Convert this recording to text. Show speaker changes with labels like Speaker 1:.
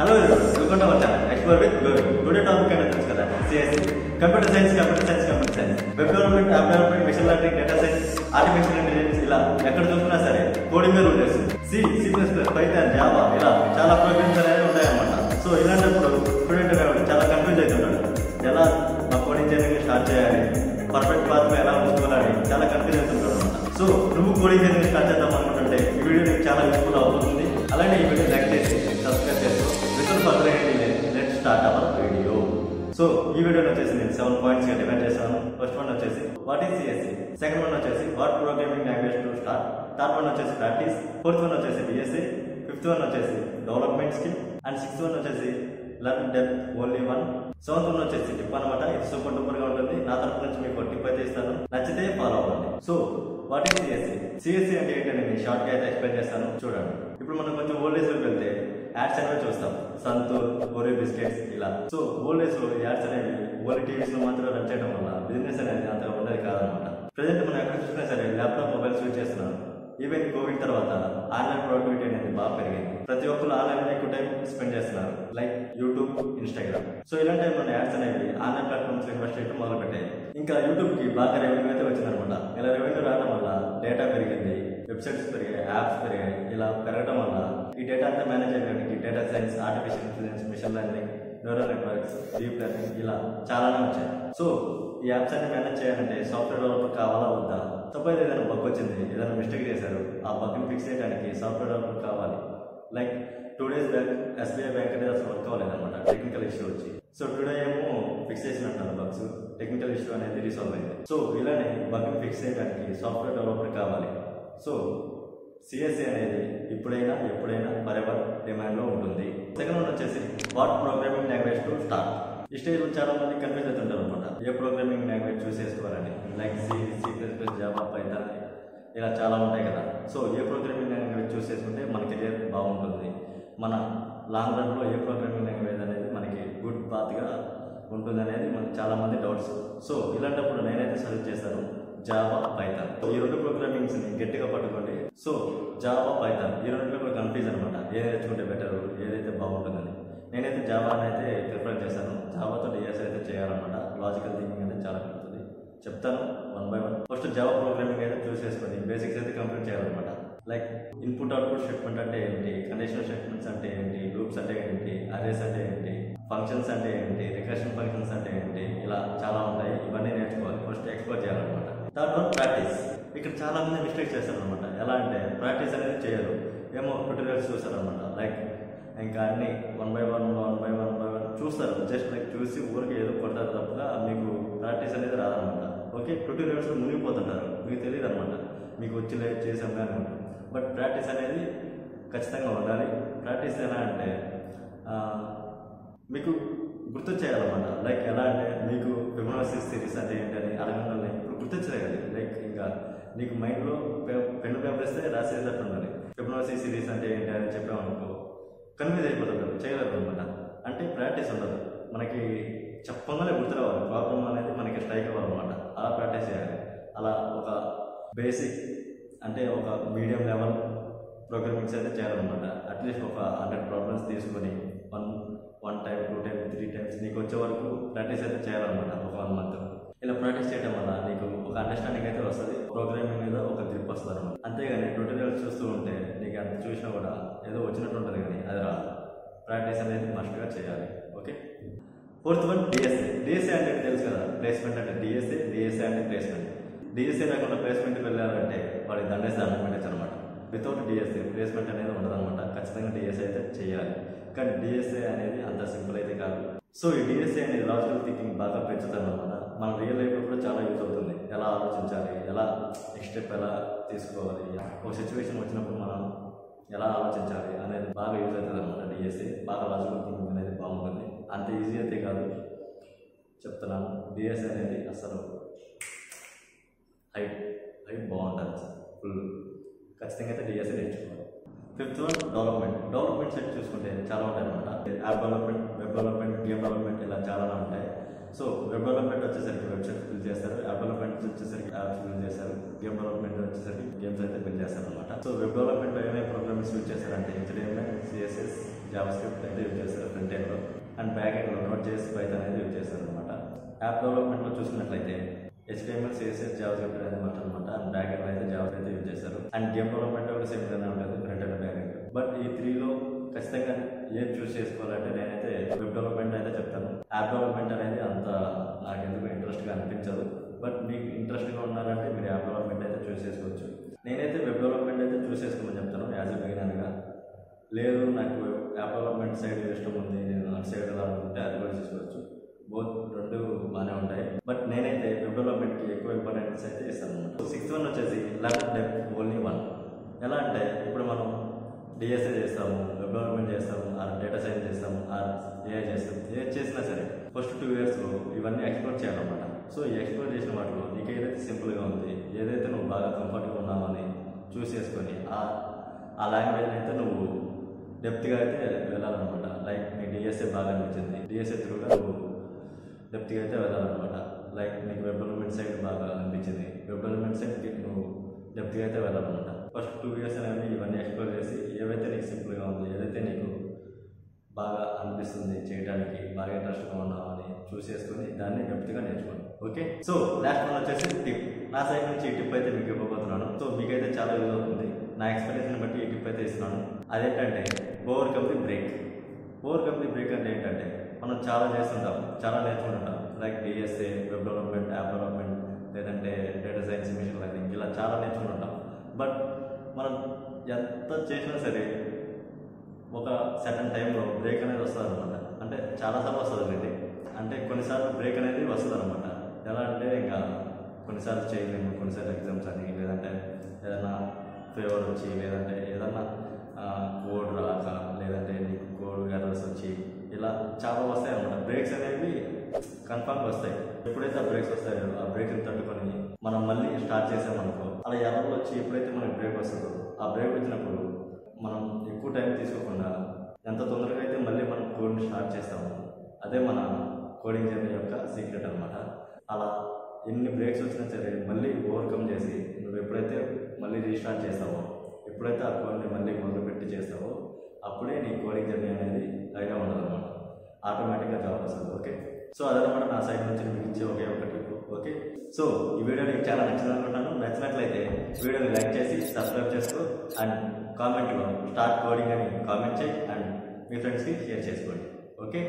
Speaker 1: Hello everyone, welcome to our channel Explore with Govind. Today topic is CSE, Computer Science, Web Development, App Development, Machine Learning, Data Science, Artificial Intelligence, ఇలా ఎక్కడ చూసినా సరే coding మీద ఉండేది. C++, Python, Java ఇలా చాలా programmes అనేవి ఉంటాయన్నమాట. సో ఇలాంటప్పుడు స్టూడెంట్ అనేవాడు చాలా కన్ఫ్యూజ్ అవుతున్నాడు. ఎలా కోడింగ్ జర్నీ స్టార్ట్ చేయాలి, పర్ఫెక్ట్ పాత్ ఎలా ఉంచుకోవాలని చాలా కన్ఫ్యూజ్ అవుతుంటాడు అనమాట. సో నువ్వు కోడింగ్ జర్నీ స్టార్ట్ చేద్దాం అనుకుంటుంటే ఈ వీడియో నీకు చాలా యూస్ఫుల్ అవుతుంది. అలానే ఈ వీడియో లైక్ చేసి సబ్స్క్రైబ్ చేసుకో. Let's start our video. So ఈ వీడియోలో వచ్చేసి నేను 7 పాయింట్స్ గా డివైడ్ చేశాను. ఫస్ట్ వన్ వచ్చేసి what is CSC, second one వచ్చేసి what programming language to start, third one వచ్చేసి ప్రాక్టీస్, ఫోర్త్ వన్ వచ్చేసి డిఎస్సి, ఫిఫ్త్ వన్ వచ్చేసి development skill and sixth one వచ్చేసి learn depth only one, seventh one వచ్చేసి tip అనమాట. ఇది super duper గా ఉంటుంది. నా తరపు నుంచి మీకు టిప్ అయితే ఇస్తాను, నచ్చితే ఫాలో అవ్వండి. So what is CSC, CSC అంటే ఏంటంటే నేను షార్ట్ గా అయితే ఎక్స్ప్లెయిన్ చేస్తాను చూడండి. ఇప్పుడు మనం కొంచెం ఓల్డ్ ఏజ్ లోకి వెళ్తే యాడ్స్ అనేవి చూస్తాం, సంతూర్, ఓరియో బిస్కెట్స్ ఇలా. సో ఓల్డ్ ఏజ్ లో యాడ్స్ అనేవి ఓన్లీ టీవీస్ లో మాత్రం రన్ చేయడం వల్ల బిజినెస్ అనేది అంతగా ఉండేది కాదనమాట. ప్రెసెంట్ మనం ఎక్కడ చూసినా సరే ల్యాప్టాప్, మొబైల్స్ యూజ్ చేస్తున్నాం. ఈవెన్ కోవిడ్ తర్వాత ఆన్లైన్ ప్రొడక్టివిటీ అనేది బాగా పెరిగింది. ప్రతి ఒక్కరు ఆన్లైన్ లో ఎక్కువ టైం స్పెండ్ చేస్తున్నారు, లైక్ యూట్యూబ్, ఇన్స్టాగ్రామ్. సో ఇలాంటి టైంలో యాడ్స్ అనేవి ఆన్లైన్ ప్లాట్ఫామ్స్ ఇన్వెస్ట్ చేయడం మొదలు పెట్టాయి. ఇంకా యూట్యూబ్ కి బాగా రెవెన్యూ అయితే వచ్చిందనమాట. ఇలా రెవెన్యూ రావడం వల్ల డేటా పెరిగింది, వెబ్సైట్స్ పెరిగాయి, యాప్స్ పెరిగాయి. ఇలా పెరగడం వల్ల ఈ డేటా అంతా మేనేజ్ చేయడానికి data science, artificial intelligence, machine learning, neural networks, deep learning ఇలా చాలానే వచ్చాయి. సో ఈ యాప్స్ అన్ని మేనేజ్ చేయాలంటే సాఫ్ట్వేర్ డెవలపర్ కావాలా వద్దా? సపోజ్ ఏదైనా బగ్ వచ్చింది, ఏదైనా మిస్టేక్ చేశారు, ఆ బగ్ని ఫిక్స్ చేయడానికి సాఫ్ట్వేర్ డెవలపర్ కావాలి. Like 2 days back SBI bank అనేది అసలు వర్క్ అవ్వలేదన్నమాట, టెక్నికల్ ఇష్యూ వచ్చి. సో టుడే ఏమో ఫిక్స్ చేసినట్టు బగ్స్, టెక్నికల్ ఇష్యూ అనేది రీసాల్వ్ అయింది. సో ఇలానే బగ్ని ఫిక్స్ చేయడానికి సాఫ్ట్వేర్ డెవలపర్ కావాలి. సో సిఎస్సి అనేది ఇప్పుడైనా ఎప్పుడైనా ఫరెవర్ డిమాండ్ లో ఉంటుంది. సెకండ్ వన్ వచ్చేసి what programming language to start. ఈ స్టేజ్ చాలా మంది కన్ఫ్యూజ్ అవుతుంటారు అనమాట, ఏ ప్రోగ్రామింగ్ లాంగ్వేజ్ చూస్ చేసుకోవాలని. లైక్ C++, జావా, పైథాన్ ఇలా చాలా ఉంటాయి కదా. సో ఏ ప్రోగ్రామింగ్ లాంగ్వేజ్ చూస్ చేసుకుంటే మన కెరియర్ బాగుంటుంది, మన లాంగ్ రన్ లో ఏ ప్రోగ్రామింగ్ లాంగ్వేజ్ అనేది మనకి గుడ్ పాత్ గా ఉంటుంది అనేది మనకి చాలా మంది డౌట్స్. సో ఇలాంటప్పుడు నేనైతే సజెస్ట్ చేస్తాను జావా, పైథాన్. ఈ రెండు ప్రోగ్రామింగ్స్ ని గట్టిగా పట్టుకోండి. సో జావా, పైథాన్ ఈ రెండులో కూడా కన్ఫ్యూజ్ అనమాట, ఏది నేర్చుకుంటే బెటర్, ఏదైతే బాగుంటుందని. నేనైతే జావా అయితే ప్రిఫర్ చేశాను. జావాతో డిఎస్ అయితే చేయాలన్నమాట. లాజికల్ థింకింగ్ అనేది చాలా పెరుగుతుంది. చెప్తాను 1 by 1. ఫస్ట్ జావా ప్రోగ్రామింగ్ అయితే చూస్ చేసుకొని బేసిక్స్ అయితే కంప్లీట్ చేయాలన్నమాట. లైక్ ఇన్పుట్ అవుట్పుట్ స్టేట్మెంట్ అంటే ఏంటి, కండిషనల్ స్టేట్మెంట్స్ అంటే ఏంటి, లూప్స్ అంటే ఏంటి, అరేస్ అంటే ఏంటి, ఫంక్షన్స్ అంటే ఏంటి, రికర్షన్ ఫంక్షన్స్ అంటే ఏంటి, ఇలా చాలా ఉంటాయి. ఇవన్నీ నేర్చుకోవాలి, ఫస్ట్ ఎక్స్ప్లోర్ చేయాలన్నమాట. Third one practice. ఇక్కడ చాలా మంది మిస్టేక్ చేస్తారనమాట. ఎలా అంటే ప్రాక్టీస్ అనేది చేయరు, ఏమో ట్యూటోరియల్స్ చూస్తారనమాట. లైక్ ఇంకా అన్ని 1 by 1 చూస్తారు. జస్ట్ లైక్ చూసి ఊరికి ఏదో కొడతారు తప్పగా మీకు ప్రాక్టీస్ అనేది రాదనమాట. ఓకే, ట్యూటోరియల్స్ మునిగిపోతుంటారు, మీకు తెలియదు అనమాట, మీకు వచ్చి లైక్ చేసాం కానీ ఉంటుంది. బట్ ప్రాక్టీస్ అనేది ఖచ్చితంగా ఉండాలి. ప్రాక్టీస్ ఎలా అంటే మీకు గుర్తొచ్చేయాలన్నమాట. లైక్ ఎలా అంటే మీకు ఫిబొనాచి సిరీస్ అంటే ఏంటని అడగడం ఇప్పుడు గుర్తొచ్చేయాలి. లైక్ ఇంకా నీకు మైండ్లో పెన్ను పేపర్ ఇస్తే రాసేటట్టు ఉండాలి. ఫిబొనాచి సిరీస్ అంటే ఏంటి అని చెప్పామనుకో కన్ఫ్యూజ్ అయిపోతుంటారు, చేయలేరు అనమాట. అంటే ప్రాక్టీస్ ఉండదు, మనకి చెప్పగానే గుర్తు రావాలి, ప్రాబ్లం అనేది మనకి స్ట్రైక్ అవ్వాలన్నమాట. అలా ప్రాక్టీస్ చేయాలి. అలా ఒక బేసిక్ అంటే ఒక మీడియం లెవెల్ ప్రోగ్రామింగ్స్ అయితే చేయాలన్నమాట. అట్లీస్ట్ ఒక 100 ప్రాబ్లమ్స్ తీసుకొని 1 time, 2 times, 3 times నీకు వచ్చే వరకు ప్రాక్టీస్ అయితే చేయాలన్నమాట, ఒక 1 month. ఇలా ప్రాక్టీస్ చేయడం వల్ల నీకు ఒక అండర్స్టాండింగ్ అయితే వస్తుంది, ప్రోగ్రామింగ్ మీద ఒక గ్రిప్ వస్తుంది అనమాట. అంతేగాని ట్యూటోరియల్స్ చూస్తూ ఉంటే నీకు అంత చూసినా కూడా ఏదో వచ్చినట్టు ఉంటుంది కానీ అది రాదు. ప్రాక్టీస్ అనేది మస్ట్గా చేయాలి. Okay, fourth one DSA. DSA అంటే తెలుసు కదా, ప్లేస్మెంట్ అంటే డిఎస్ఏ అంటే ప్లేస్మెంట్. డిఎస్ఏ లేకుండా ప్లేస్మెంట్కి వెళ్ళాలంటే వాడి దండేసి దండం పెట్టచ్చు అనమాట. వితౌట్ డిఎస్ఏ ప్లేస్మెంట్ అనేది ఉండదన్నమాట. ఖచ్చితంగా డిఎస్ఏ అయితే చేయాలి. కానీ డిఎస్ఏ అనేది అంత సింపుల్ అయితే కాదు. సో ఈ డిఎస్ఏ అనేది లాజికల్ థింకింగ్ బాగా పెంచుతాను అనమాట. మన రియల్ లైఫ్లో కూడా చాలా యూజ్ అవుతుంది. ఎలా ఆలోచించాలి, ఎలా నెక్స్ట్ స్టెప్ ఎలా తీసుకోవాలి, ఒక సిచ్యువేషన్ వచ్చినప్పుడు మనం ఎలా ఆలోచించాలి అనేది బాగా యూజ్ అవుతుంది అనమాట. డిఎస్ఏ బాగా లాజికల్ థింకింగ్ అనేది బాగుంటుంది. అంత ఈజీ అయితే కాదు, చెప్తున్నాను. డిఎస్ఏ అనేది అసలు హైట్ బాగుంటుంది సార్, ఫుల్. ఖచ్చితంగా అయితే డిఎస్ఏ నేర్చుకోవాలి. ఫిఫ్త్ వన్ డెవలప్మెంట్ సైడ్ చూసుకుంటే చాలా ఉంటాయి అనమాట. App development, web development, game development ఇలా చాలా ఉంటాయి. సో వెబ్ డెవలప్మెంట్ వచ్చేసరికి వెబ్సైట్స్ బిల్డ్ చేస్తారు, యాప్ డెవలప్మెంట్ వచ్చేసరికి యాప్స్ బిల్డ్ చేస్తారు, గేమ్ డెవలప్మెంట్ వచ్చేసరికి గేమ్స్ అయితే బిల్డ్ చేస్తారు అనమాట. సో వెబ్ డెవలప్మెంట్ ఏమేమి ప్రోగ్రామింగ్స్ యూజ్ చేస్తారంటే HTML, CSS, జావా స్క్రిప్ట్ అయితే యూజ్ చేస్తారు ఫ్రంట్ ఎండ్లో, అండ్ బ్యాక్ ఎండ్లో Node.js పైథాన్ అనేది యూజ్ చేస్తారు అనమాట. యాప్ డెవలప్మెంట్లో చూసుకున్నట్లయితే HTML, CSS, జావా స్క్రిప్ట్ అనేది అనమాట. అండ్ బ్యాక్ ఎండ్లో అయితే జావా అయితే యూజ్ చేస్తారు. అండ్ గేమ్ డెవలప్మెంట్ కూడా సేమ్ విధంగా ఉంటుంది front and back end. But ఈ త్రీలో ఖచ్చితంగా ఏం చూస్ చేసుకోవాలంటే నేనైతే వెబ్ డెవలప్మెంట్ అయితే చెప్తాను. యాప్ డెవలప్మెంట్ అనేది అంత నాకు ఎందుకు ఇంట్రెస్ట్గా అనిపించదు. బట్ మీకు ఇంట్రెస్ట్గా ఉన్నారంటే మీరు యాప్ డెవలప్మెంట్ అయితే చూస్ చేసుకోవచ్చు. నేనైతే వెబ్ డెవలప్మెంట్ అయితే చూస్ చేసుకోమని చెప్తాను యాజ్ ఎ బిగినర్గా. లేదు నాకు యాప్ డెవలప్మెంట్ సైడ్ ఇష్టం ఉంది, నేను అటు సైడ్ వెళ్ళాలనుకుంటే అది కూడా చేసుకోవచ్చు. బోత్ రెండు బాగానే ఉంటాయి. బట్ నేనైతే వెబ్ డెవలప్మెంట్కి ఎక్కువ ఇంపార్టెన్స్ అయితే ఇస్తాను అనమాట. 6th వన్ వచ్చేసి లెర్న్ డెప్త్ ఓన్లీ వన్. ఎలా అంటే ఇప్పుడు మనం డిఎస్ఏ చేస్తాము, వెబ్ డెవలప్మెంట్ చేస్తాము, ఆర్ డేటా సైన్స్ చేస్తాము, ఆర్ ఏఐ చేస్తాము. ఏది చేసినా సరే ఫస్ట్ 2 yearsలో ఇవన్నీ ఎక్స్ప్లోర్ చేయాలన్నమాట. సో ఈ ఎక్స్ప్లోర్ చేసిన వాటిలో నీకు ఏదైతే సింపుల్గా ఉంది, ఏదైతే నువ్వు బాగా కంఫర్ట్గా ఉన్నావని చూస్ చేసుకొని ఆ లాంగ్వేజ్ అయితే నువ్వు డెప్త్గా అయితే వెళ్ళాలన్నమాట. లైక్ నీ డిఎస్ఏ బాగా అనిపించింది, డిఎస్ఏ త్రూగా నువ్వు డెప్త్గా అయితే వెళ్ళాలన్నమాట. లైక్ నీకు వెబ్ డెవలప్మెంట్ సైడ్ బాగా అనిపించింది, వెబ్ డెవలప్మెంట్ సైడ్కి నువ్వు డెప్త్గా అయితే వెళ్ళాలన్నమాట. ఫస్ట్ 2 years అనేవి ఇవన్నీ ఎక్స్ప్లోర్ చేసి ఏవైతే నీకు సింపుల్గా ఉంది, ఏదైతే నీకు బాగా అనిపిస్తుంది చేయడానికి, బాగా ఇంట్రెస్ట్గా ఉన్నావు అని చూస్ చేసుకొని దాన్ని డెప్త్గా నేర్చుకోండి. ఓకే, సో లాస్ట్ వన్ వచ్చేసి టిప్. నా సైడ్ నుంచి ఈ టిప్ అయితే మీకు ఇవ్వబోతున్నాను. సో మీకైతే చాలా యూజ్ అవుతుంది. నా ఎక్స్పీరియన్స్ని బట్టి ఈ టిప్ అయితే ఇస్తున్నాను. అదేంటంటే overcome the break. Overcome the break అంటే ఏంటంటే మనం చాలా చేస్తుంటాం, చాలా నేర్చుకుంటుంటాం. Like DSA, web development, app development, లేదంటే డేటా సైన్స్, మిషన్ లెర్నింగ్, ఇలా చాలా నేర్చుకుంటుంటాం. బట్ మనం ఎంత చేసినా సరే ఒక సర్టన్ టైంలో బ్రేక్ అనేది వస్తుంది అనమాట. అంటే చాలాసార్లు వస్తుంది అండి. అంటే కొన్నిసార్లు బ్రేక్ అనేది వస్తుంది అనమాట. ఎలా అంటే ఇంకా కొన్నిసార్లు చేయలేము, కొన్నిసార్లు ఎగ్జామ్స్ అని, లేదంటే ఏదైనా ఫేవర్ వచ్చి, లేదంటే ఏదన్నా కోడ్ రాక, లేదంటే నీకు కోడ్ ఎర్రర్స్ వచ్చి, ఇలా చాలా వస్తాయి అనమాట. బ్రేక్స్ అనేవి కన్ఫామ్గా వస్తాయి. ఎప్పుడైతే ఆ బ్రేక్స్ వస్తాయో ఆ బ్రేక్ని తట్టుకొని మనం మళ్ళీ స్టార్ట్ చేసామనుకో, అలా ఎర్రర్లు వచ్చి ఎప్పుడైతే మనకి బ్రేక్ వస్తుందో ఆ బ్రేక్ వచ్చినప్పుడు మనం ఎక్కువ టైం తీసుకోకుండా ఎంత తొందరగా అయితే మళ్ళీ మనం కోడ్ని స్టార్ట్ చేస్తాము, అదే మన కోడింగ్ జర్నీ యొక్క సీక్రెట్ అనమాట. అలా ఎన్ని బ్రేక్స్ వచ్చినా సరే మళ్ళీ ఓవర్కమ్ చేసి నువ్వు ఎప్పుడైతే మళ్ళీ రీస్టార్ట్ చేస్తావో, ఎప్పుడైతే ఆ కోడ్ని మళ్ళీ మొదలుపెట్టి చేస్తావో అప్పుడే నీ కోడింగ్ జర్నీ అనేది అయినా ఉండదు అనమాట. ఆటోమేటిక్గా జాబ్ వస్తుంది. ఓకే, సో అదనమాట నా సైడ్ నుంచి మీకు ఇచ్చే ఒకే ఒక టిప్. ఓకే, సో ఈ వీడియో నీకు చాలా నచ్చింది అనుకుంటున్నాను. నచ్చినట్లయితే వీడియోని లైక్ చేసి సబ్స్క్రైబ్ చేసుకో, అండ్ కామెంట్లో స్టార్ట్ కోడింగ్ అని కామెంట్ చేయి, అండ్ మీ ఫ్రెండ్స్కి షేర్ చేసుకోండి. ఓకే.